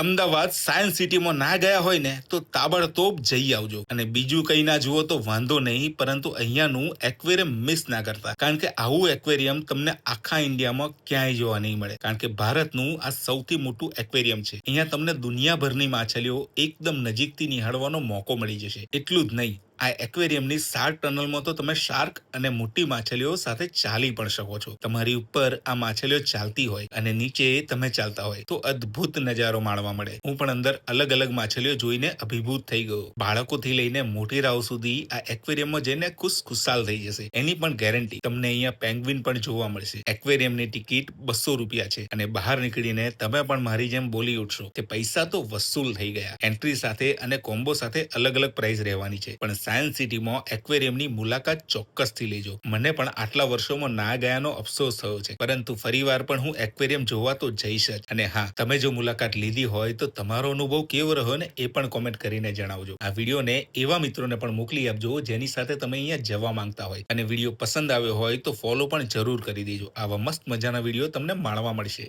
Ahmedabad science સિટીમાં ના ગયા હોય ને તો તાબડતોબ જઈ આવજો. અને બીજું કંઈ ના જુઓ તો વાંધો નહીં, પરંતુ અહીંયાનું એક્વેરિયમ મિસ ના કરતા, કારણ કે આવું એક્વેરિયમ તમને આખા ઇન્ડિયામાં ક્યાંય જોવા નહીં મળે. કારણ કે ભારતનું આ સૌથી મોટું એક્વેરિયમ છે. અહીંયા તમને દુનિયાભરની માછલીઓ એકદમ નજીકથી નિહાળવાનો મોકો મળી જશે. એટલું જ નહીં, આ એક્વેરિયમની શાર્ક ટનલમાં તો તમે શાર્ક અને મોટી માછલીઓ સાથે ચાલી પણ શકો છો. તમારી ઉપર આ માછલીઓ ચાલતી હોય અને નીચે તમે ચાલતા હોય તો અદ્ભુત નજારો માણવા મળે. હું પણ અંદર અલગ અલગ માછલીઓ જોઈને અભિભૂત થઈ ગયો. બાળકોથી લઈને મોટેરાઓ સુધી આ એક્વેરિયમમાં જઈને ખુશાલ થઈ જશે, એની પણ ગેરંટી. તમને અહીંયા પેંગ્વિન પણ જોવા મળશે. એક્વેરિયમની ટિકિટ 200 રૂપિયા છે અને બહાર નીકળીને તમે પણ મારી જેમ બોલી ઉઠશો કે પૈસા તો વસૂલ થઈ ગયા. એન્ટ્રી સાથે અને કોમ્બો સાથે અલગ અલગ પ્રાઇસ રહેવાની છે, પણ સાયન્સ સિટીમાં એક્વેરિયમની મુલાકાત ચોક્કસથી લેજો. મને પણ આટલા વર્ષોમાં ના ગયાનો અફસોસ થયો છે, પરંતુ ફરીવાર પણ હું એક્વેરિયમ જોવા તો જઈશ જ. અને હા, તમે જો મુલાકાત લીધી હોય તો તમારો અનુભવ કેવો રહ્યો ને એ પણ કોમેન્ટ કરીને જણાવજો. આ વિડીયોને એવા મિત્રોને પણ મોકલી આપજો જેની સાથે તમે અહીંયા જવા માંગતા હોય. અને વિડીયો પસંદ આવ્યો હોય તો ફોલો પણ જરૂર કરી દેજો. આવા મસ્ત મજાના વિડીયો તમને માણવા મળશે.